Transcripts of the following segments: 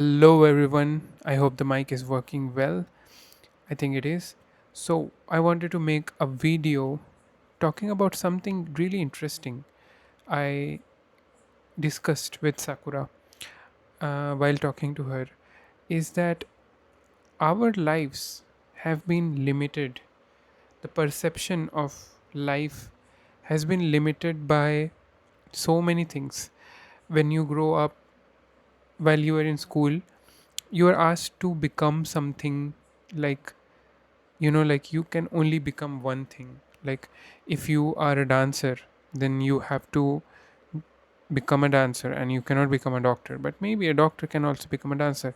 Hello, everyone. I hope the mic is working well. I think it is. So, I wanted to make a video talking about something really interesting I discussed with Sakura while talking to her is that our lives have been limited. The perception of life has been limited by so many things. When you grow up, while you are in school, you are asked to become something like like you can only become one thing. Like if you are a dancer, then you have to become a dancer and you cannot become a doctor, but maybe a doctor can also become a dancer.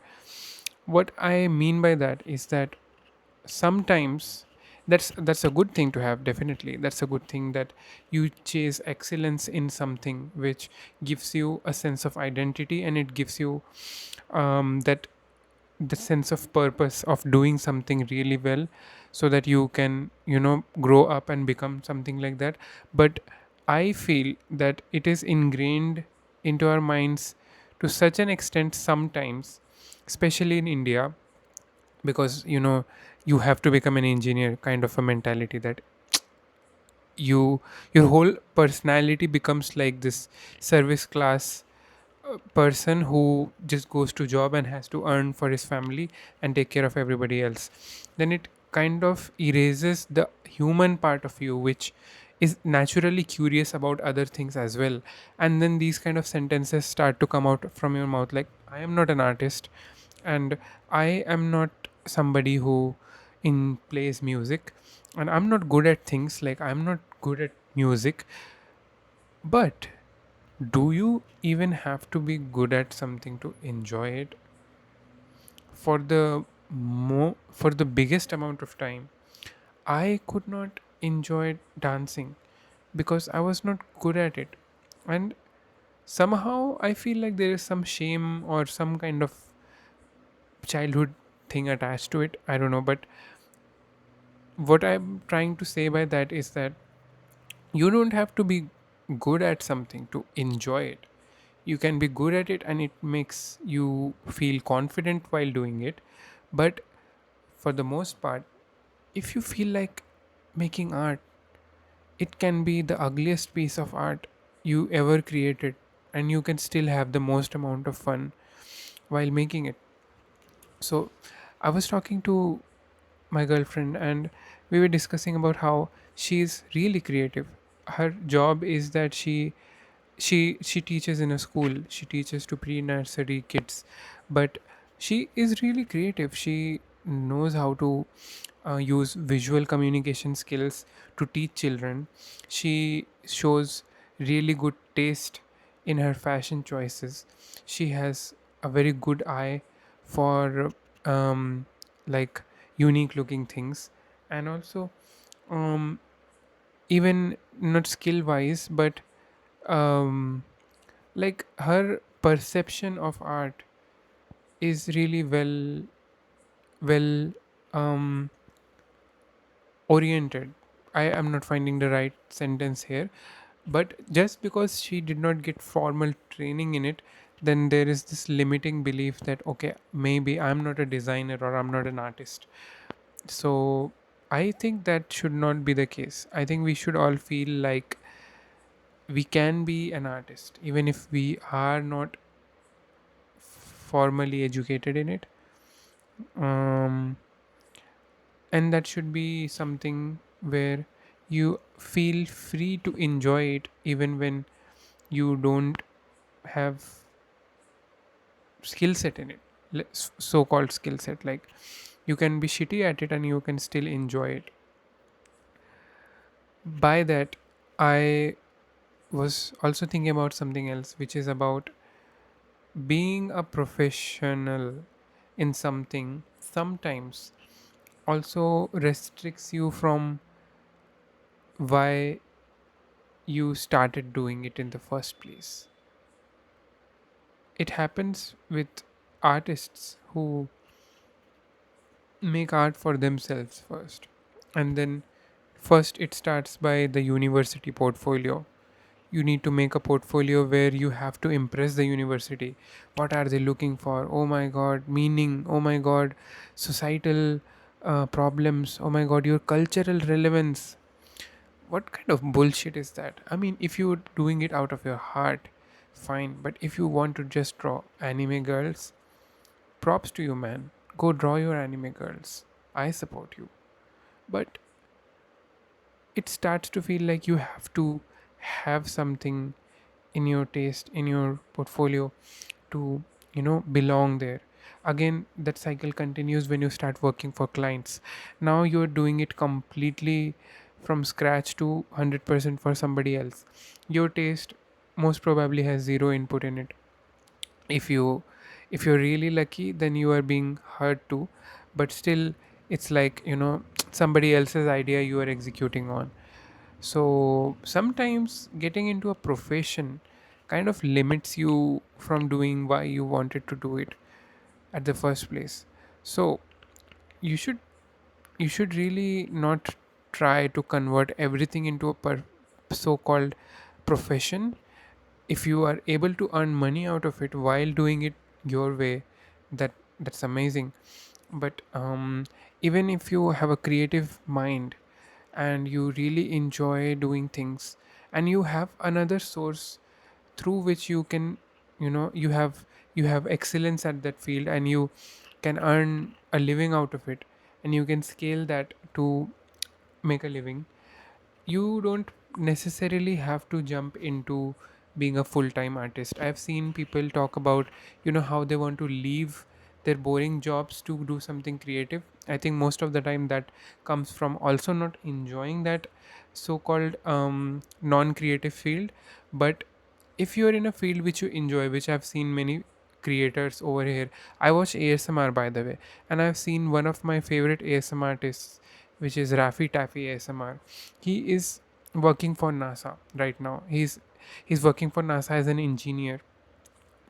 What I mean by that is that sometimes that's a good thing to have. Definitely that's a good thing that you chase excellence in something which gives you a sense of identity, and it gives you that the sense of purpose of doing something really well, so that you can grow up and become something like that. But I feel that it is ingrained into our minds to such an extent sometimes, especially in India, because you have to become an engineer kind of a mentality, that your whole personality becomes like this service class person who just goes to job and has to earn for his family and take care of everybody else. Then it kind of erases the human part of you, which is naturally curious about other things as well. And then these kind of sentences start to come out from your mouth, like, I am not an artist, and I am not somebody who in plays music, and I'm not good at things, like I'm not good at music. But do you even have to be good at something to enjoy it? For the biggest amount of time, I could not enjoy dancing because I was not good at it. And somehow I feel like there is some shame or some kind of childhood thing attached to it. I don't know. But what I'm trying to say by that is that you don't have to be good at something to enjoy it. You can be good at it and it makes you feel confident while doing it. But for the most part, if you feel like making art, it can be the ugliest piece of art you ever created, and you can still have the most amount of fun while making it. So I was talking to my girlfriend, and we were discussing about how she's really creative. Her job is that she teaches in a school. She teaches to pre-nursery kids, but she is really creative. She knows how to use visual communication skills to teach children. She shows really good taste in her fashion choices. She has a very good eye for um, like unique looking things. And also, um, even not skill wise, but um, like her perception of art is really well um, oriented. I am not finding the right sentence here, but just because she did not get formal training in it, then there is this limiting belief that, okay, maybe I'm not a designer or I'm not an artist. So I think that should not be the case. I think we should all feel like we can be an artist even if we are not formally educated in it. um, and that should be something where you feel free to enjoy it even when you don't have skill set in it. So called skill set, like you can be shitty at it and you can still enjoy it. By that, I was also thinking about something else, which is about being a professional in something sometimes also restricts you from why you started doing it in the first place. It happens with artists who make art for themselves first, and then first it starts by the university portfolio. you need to make a portfolio where you have to impress the university. What are they looking for? Oh my god, meaning. Oh my god, societal problems. Oh my god, your cultural relevance. What kind of bullshit is that? I mean, if you're doing it out of your heart, fine, but if you want to just draw anime girls, props to you, man. Go draw your anime girls. I support you. But it starts to feel like you have to have something in your taste, in your portfolio, to belong there. Again, that cycle continues when you start working for clients. Now you're doing it completely from scratch to 100% for somebody else. Your taste most probably has zero input in it. If you if you're really lucky, then you are being heard too, but still it's like somebody else's idea you are executing on. So sometimes getting into a profession kind of limits you from doing why you wanted to do it at the first place. So you should you should really not try to convert everything into a so-called profession. If you are able to earn money out of it while doing it your way, that's amazing. But even if you have a creative mind and you really enjoy doing things, and you have another source through which you can, you have excellence at that field, and you can earn a living out of it, and you can scale that to make a living, you don't necessarily have to jump into being a full-time artist. I've seen people talk about how they want to leave their boring jobs to do something creative. I think most of the time that comes from also not enjoying that so-called non-creative field. But if you're in a field which you enjoy, which I've seen many creators over here. I watch ASMR, by the way, and I've seen one of my favorite ASMR artists, which is Rafi Taffy ASMR. He is working for NASA right now. He's working for NASA as an engineer,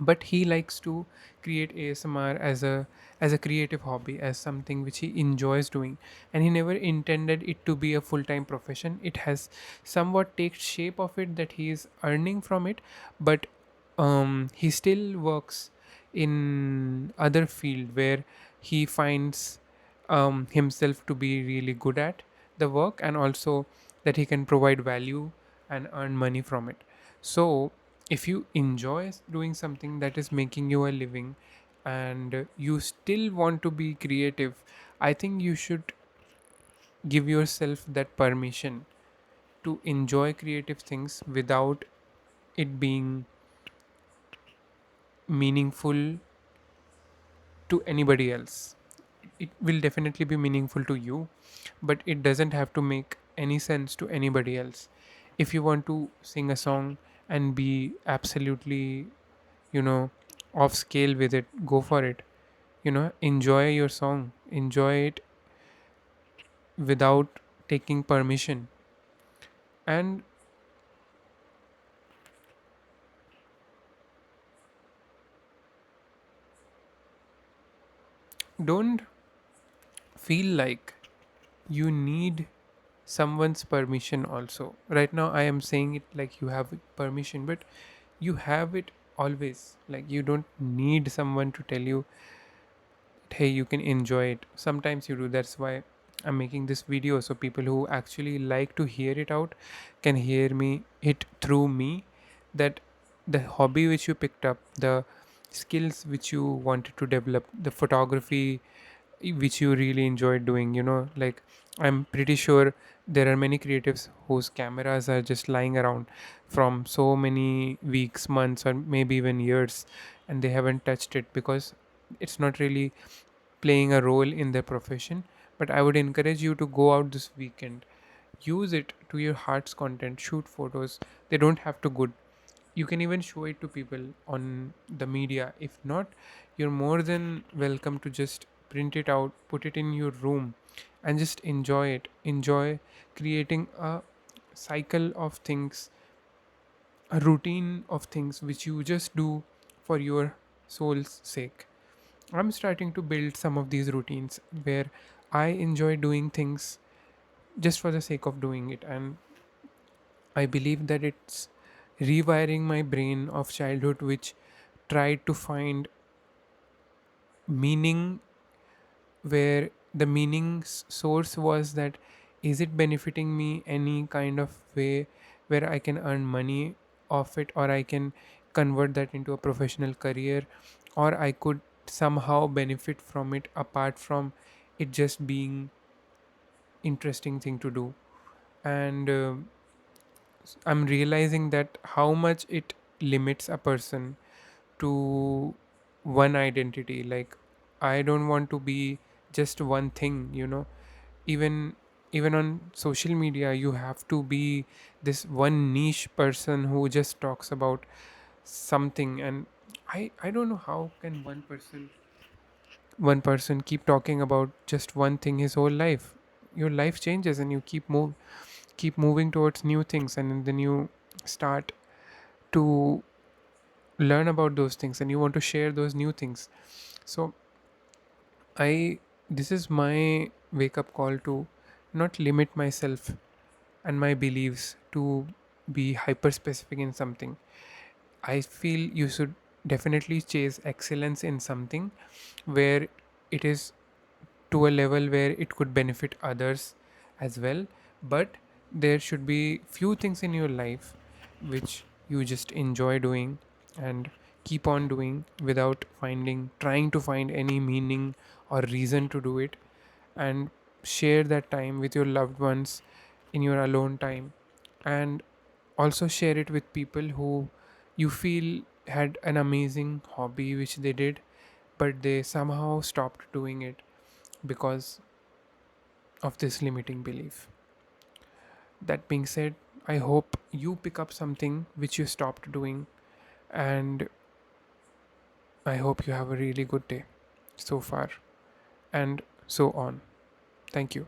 but he likes to create ASMR as a creative hobby, as something which he enjoys doing, and he never intended it to be a full-time profession. It has somewhat take shape of it that he is earning from it, but he still works in other field where he finds himself to be really good at the work, and also that he can provide value and earn money from it. So if you enjoy doing something that is making you a living, and you still want to be creative, I think you should give yourself that permission to enjoy creative things without it being meaningful to anybody else. It will definitely be meaningful to you, but it doesn't have to make any sense to anybody else. If you want to sing a song and be absolutely, you know, off scale with it, go for it. Enjoy your song, enjoy it without taking permission. And don't feel like you need someone's permission also. Right now I am saying it like you have permission, but you have it always. Like, you don't need someone to tell you, hey, you can enjoy it. Sometimes you do. That's why I'm making this video, so people who actually like to hear it out can hear me it through me, that the hobby which you picked up, the skills which you wanted to develop, the photography which you really enjoyed doing, like, I'm pretty sure there are many creatives whose cameras are just lying around from so many weeks, months, or maybe even years, and they haven't touched it because it's not really playing a role in their profession. But I would encourage you to go out this weekend, use it to your heart's content, shoot photos. They don't have to good. You can even show it to people on the media. If not, you're more than welcome to just print it out, put it in your room, and just enjoy it. Enjoy creating a cycle of things, a routine of things which you just do for your soul's sake. I'm starting to build some of these routines where I enjoy doing things just for the sake of doing it, and I believe that it's rewiring my brain of childhood, which tried to find meaning, where the source was that, is it benefiting me any kind of way where I can earn money off it, or I can convert that into a professional career, or I could somehow benefit from it apart from it just being interesting thing to do. And I'm realizing that how much it limits a person to one identity. Like, I don't want to be just one thing. Even even on social media, you have to be this one niche person who just talks about something. And I don't know how can one person keep talking about just one thing his whole life. Your life changes and you keep moving towards new things, and then you start to learn about those things, and you want to share those new things. So I this is my wake up call to not limit myself and my beliefs to be hyper specific in something. I feel you should definitely chase excellence in something where it is to a level where it could benefit others as well. But there should be few things in your life which you just enjoy doing and keep on doing without trying to find any meaning or reason to do it. And share that time with your loved ones in your alone time, and also share it with people who you feel had an amazing hobby which they did, but they somehow stopped doing it because of this limiting belief. That being said, I hope you pick up something which you stopped doing, and I hope you have a really good day so far, and so on. Thank you.